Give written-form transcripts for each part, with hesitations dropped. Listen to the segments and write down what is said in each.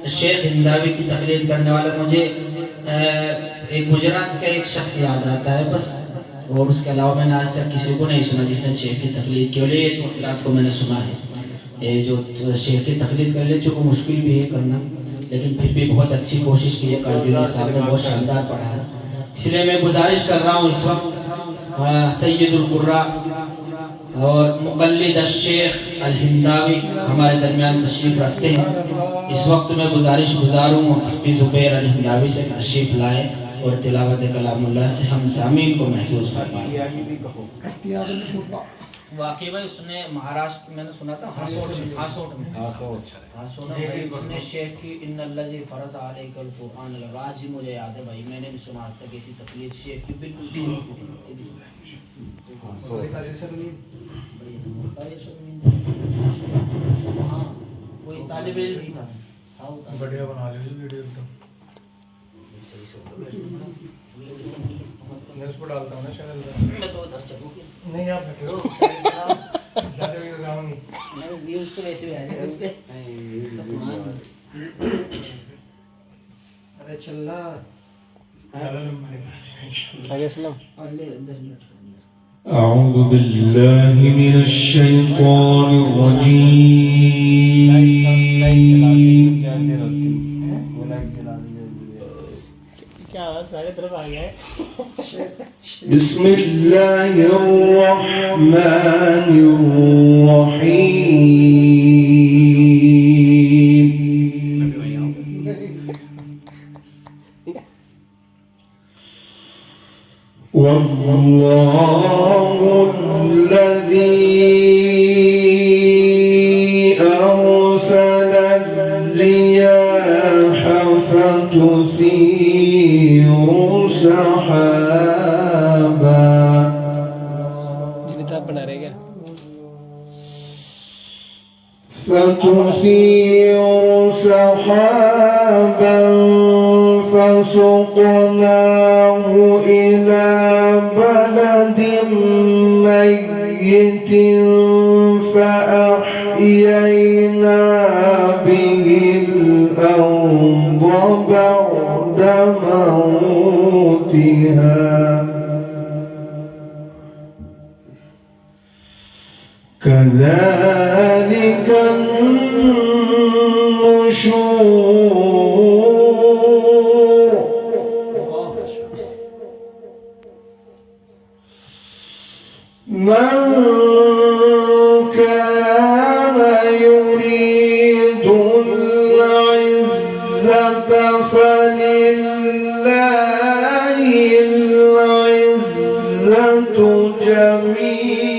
शेख हिंदावी की तकलीद करने वाला, मुझे एक गुजरात का एक शख्स याद आता है बस, और उसके अलावा मैंने आज तक किसी को नहीं सुना जिसने शेख की तकलीद की। और ये मुख्तलात को मैंने सुना है, ये जो शेख की तकलीद कर ले, जो मुश्किल भी है करना, लेकिन फिर भी बहुत अच्छी कोशिश की है। काजूरी साहब ने बहुत शानदार पढ़ा है, इसलिए मैं गुजारिश कर रहा हूँ इस वक्त सैयदुल कुर्रा और मुक़ल्लिद शेख अल हिंदावी हमारे दरमियान तशरीफ़ रखते हैं। इस वक्त मैं गुजारिश गुजार हूँ मुफ्ती ज़ुबैर अल हिंदावी से तशरीफ़ लाए और तिलावत कलामुल्लाह से हम सामीन को महसूस फरमाएं। वाकई भाई उसने महाराष्ट्र, मैंने सुना था हासोट में उसने शेख की इन्नल्लज़ी फ़रज़ अलैकल क़ुरआन राजी, मुझे याद है भाई, मैंने भी सुना आज तक ऐसी तकलीफ शेख की बिल्कुल। हाँ कोई तालिब इल्म ही था, बढ़िया बना ली वीडियो एकदम। मैं उसको डालता हूँ ना चैनल पे। मैं तो उधर चलूँगी नहीं आप बैठे हो ज़्यादा व्यूज़ आऊँगी। नहीं व्यूज़ तो वैसे भी आ जाएंगे उस पे। अरे चलना आगे सलाम। और ले 10 मिनट के अंदर। अऊज़ु बिल्लाहि मिनश शैतानिर रजीम। क्या आवाज़ सारे तरफ आ गया है। बिस्मिल्लाहिर रहमानिर रहीम। वल्लाहुल्लज़ी अरसलर रियाह फतुसीरु सहाबा। बना रहे क्या? فتثير سحابا فسقناه إلى بلد ميت فأحيينا به الأرض بعد موتها كذلك النشور من كان يريد العزة فلله العزة جميعا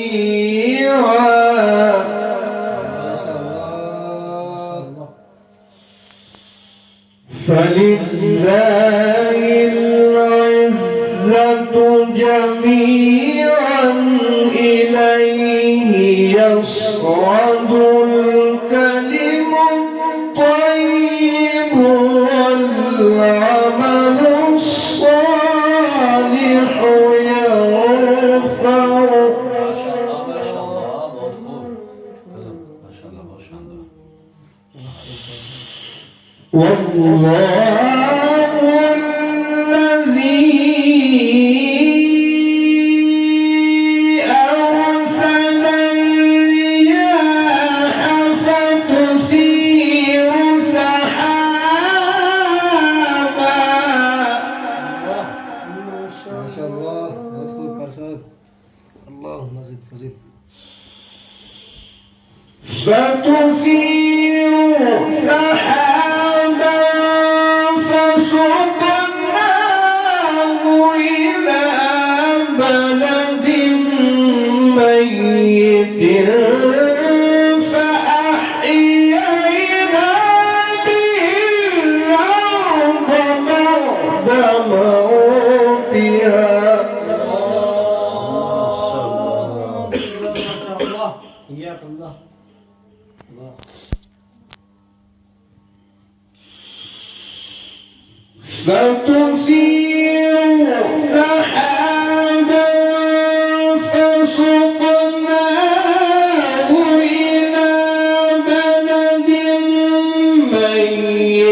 فلله العزة جميعا إليه يصعد الكلم الطيب والعمل الصالح يرفعه والله الذي أرسل الرياح فتثير سحابا ما شاء الله ادخل كرسان اللهم زد فزد فتثير سحابا فسقناه إلى بلد ميت فأحيينا به الأرض بعد موتها إياك الله فتثير سحابا فسقناه إلى بلد ميت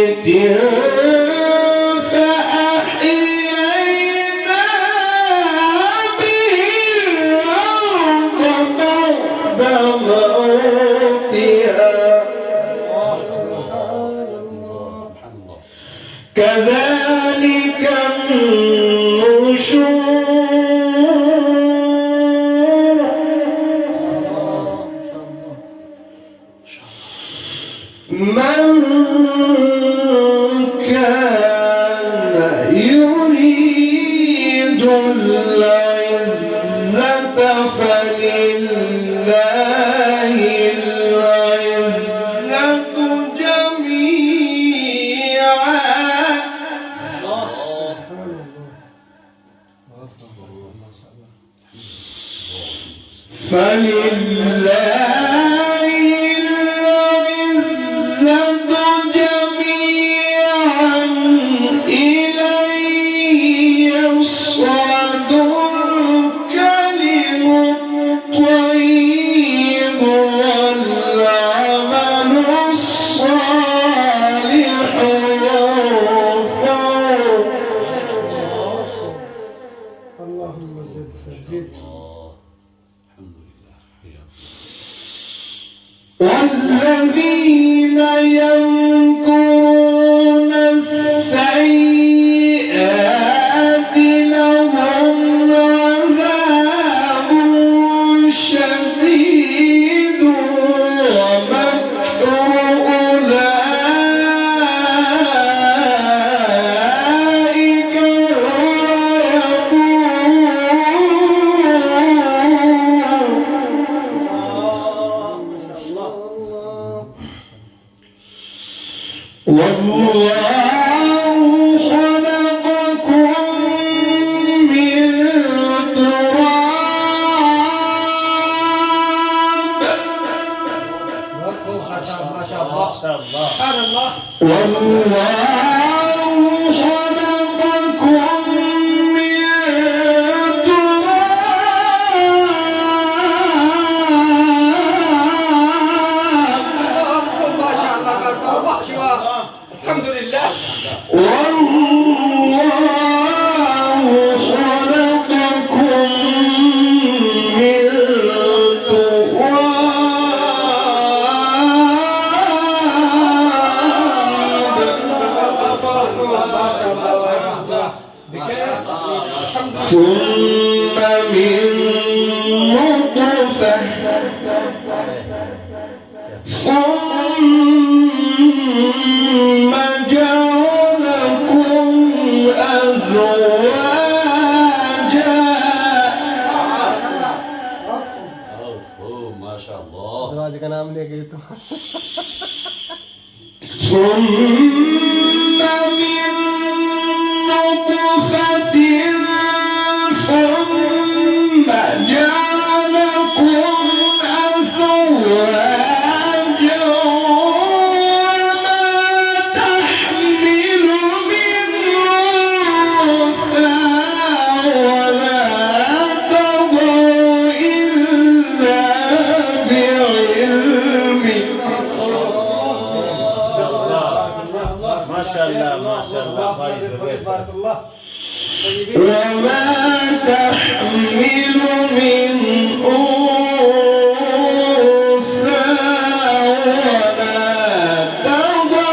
فأحيينا به الأرض بعد موتها كذلك النشور من كان يريد العزة فلله العزة جميعا فلله العزة جميعا إليه يصعد الكلم الطيب والعمل الصالح يرفعه اللهم زد فزد والذين يمكرون السيئات لهم عذاب شديد ومكر أولئك والله خلقكم من تراب ما شاء الله سبحان الله والله خلقكم من تراب ما شاء الله الله شباب الحمد لله والله خلقكم من تراب ثم من نطفة ثم جعلكم أزواجا ما شاء الله زواج का नाम लेके तो ثم من نطفة ثم جعلكم أزواجا وما تحمل من أنثى ولا تضع إلا بعلمه ما شاء الله ما شاء الله بارك الله وما تحمل من أنثى ولا تضع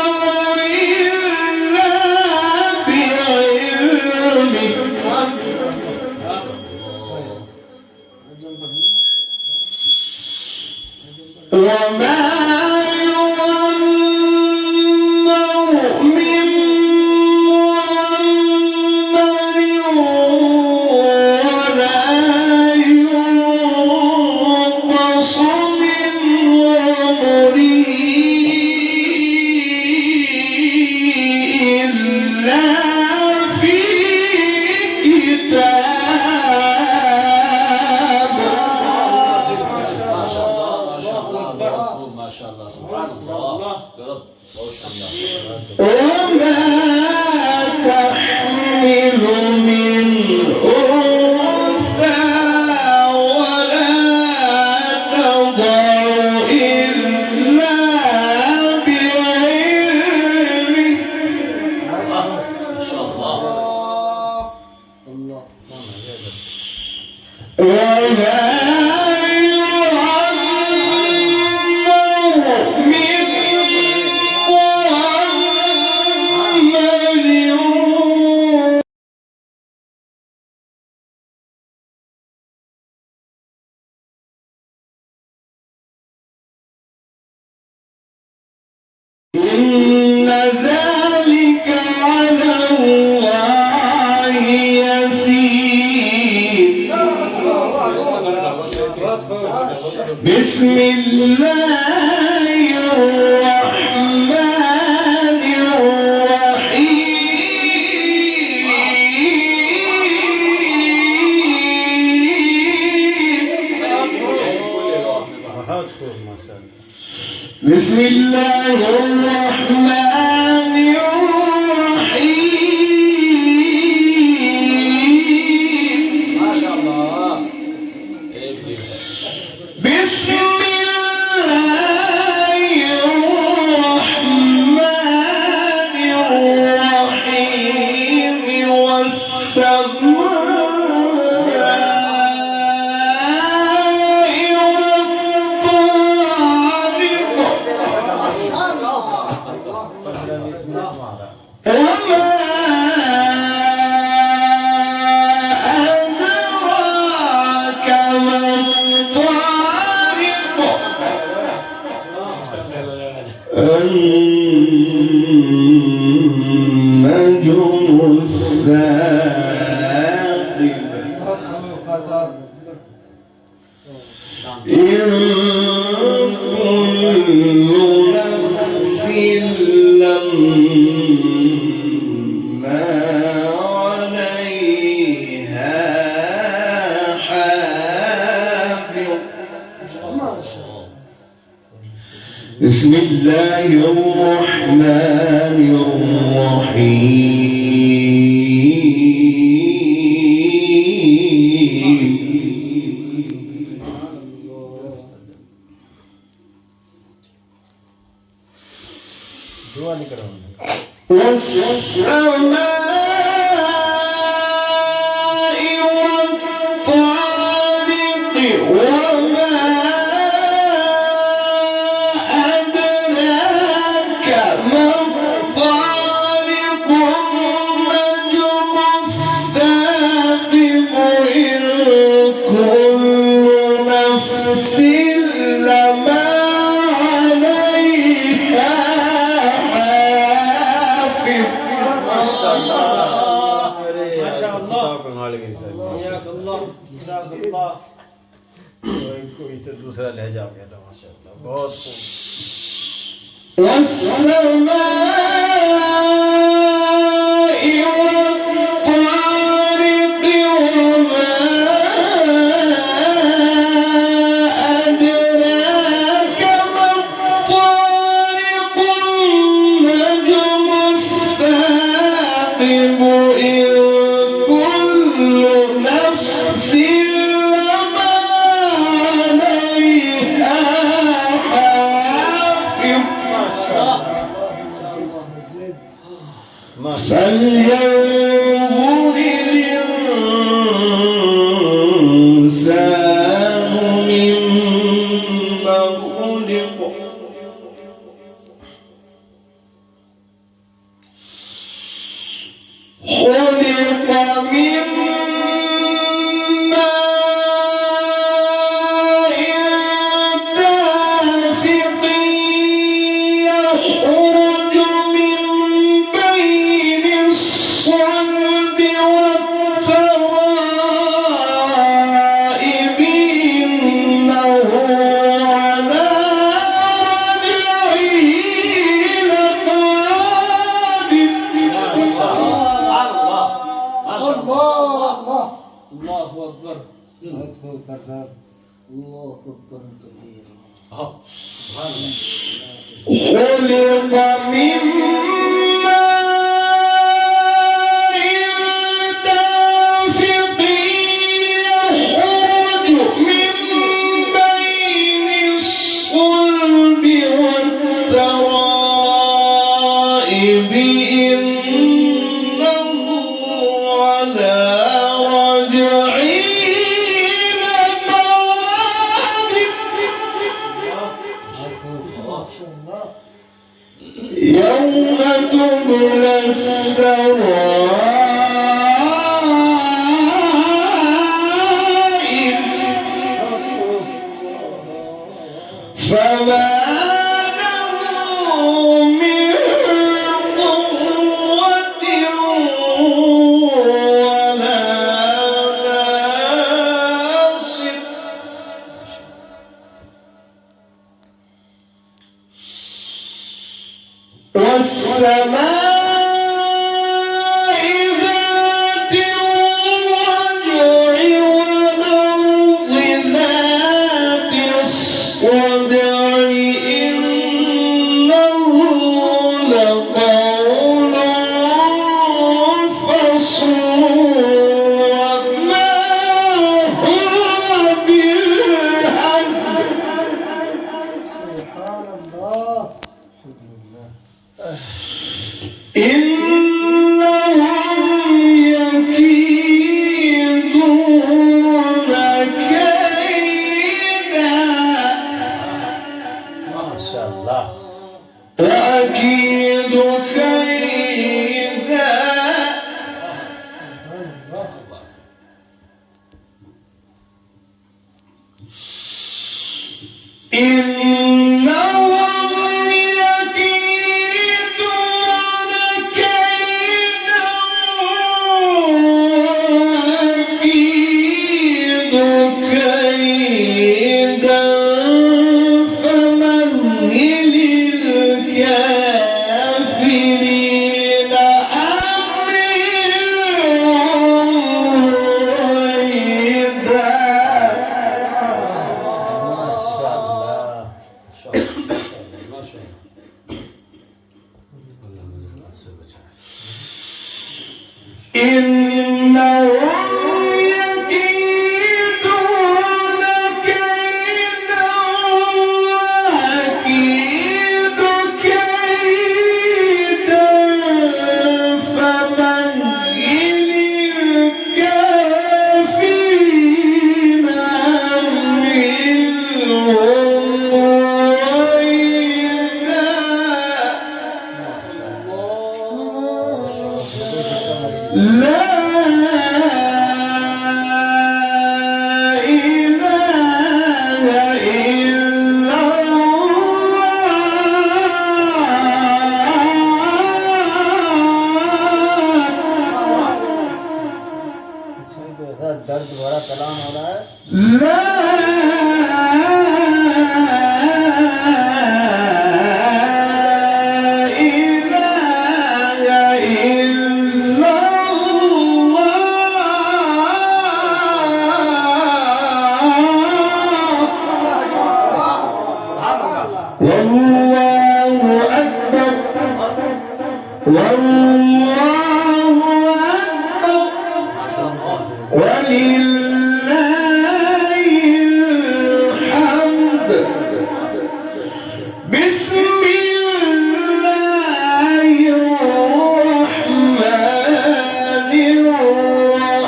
إلا بعلمه وما يعمر من معمر ولا ينقص من عمره إلا في كتاب ما شاء الله ما شاء الله سبحان الله ما شاء الله وما تحمل من أنثى ولا تضع إلا بعلمه بسم الله الرحمن الرحيم بسم الله الرحمن الرحيم ما شاء الله. بسم الله الرحمن الرحيم وما أدراك ما الطارق النجم الثاقب إن كل نفس لما عليها حافظ بسم الله الرحمن الرحيم والسماء والطارق وما أدراك ما الطارق النجم الثاقب إن كل نفس لما عليها حافظ कोई से दूसरा लहजा हो गया था माशाल्लाह बहुत खूब والسماء والطارق وما أدراك ما الطارق النجم الثاقب إن كل نفس لما عليها حافظ ما شاء فلينظر الإنسان مما خلق خلق من ماء دافق يخرج من بين الصلب والترائب إنه على رجعه لقادر ما شاء الله. الله أكبر أدخل كرسات الله أكبر كبير خلق من ماء دافق يخرج من بين الصلب والترائب إنه على رجعه لقادر يوم تبلى السرائر فما له من قوة ولا ناصر إنهم يكيدون كيدا ما شاء الله. وأكيد كيدا إنهم يكيدون كيدا وأكيد كيدا فمهل الكافرين أمهلهم رويدا ما شاء الله. ما شاء الله. ما شاء الله. والله ما زال أحسب بشر. إنهم يكيدون كيدا وأكيد كيدا فمهل الكافرين أمهلهم رويدا لا إله إلا الله दर्द भरा कलाम हो रहा है। لا إله إلا الله والله أكبر والله أكبر ولله الحمد بسم الله الرحمن الرحيم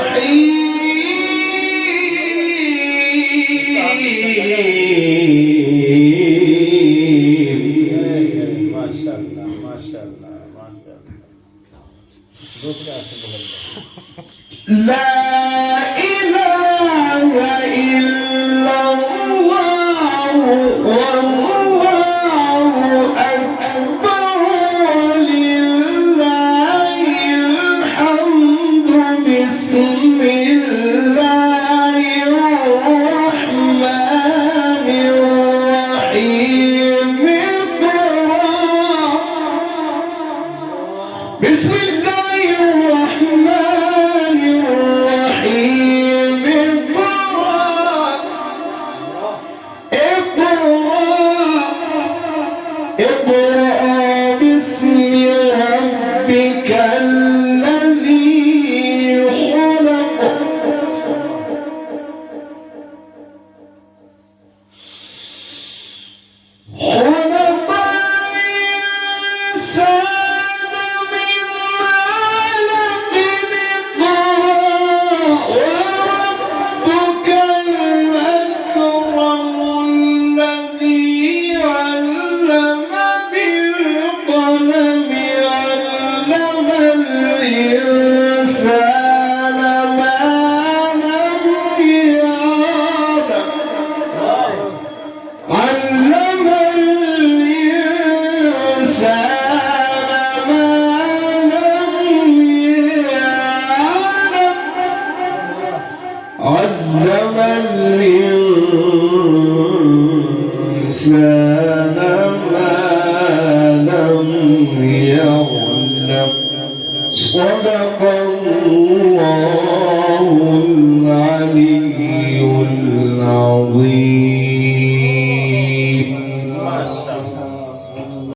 माशाल्लाह माशाल्लाह माशाल्लाह। दूसरे हाथ से बदल दो। لا إله إلا الله والله أكبر ولله الحمد بسم الله الرحمن الرحيم اقرأ بسم الله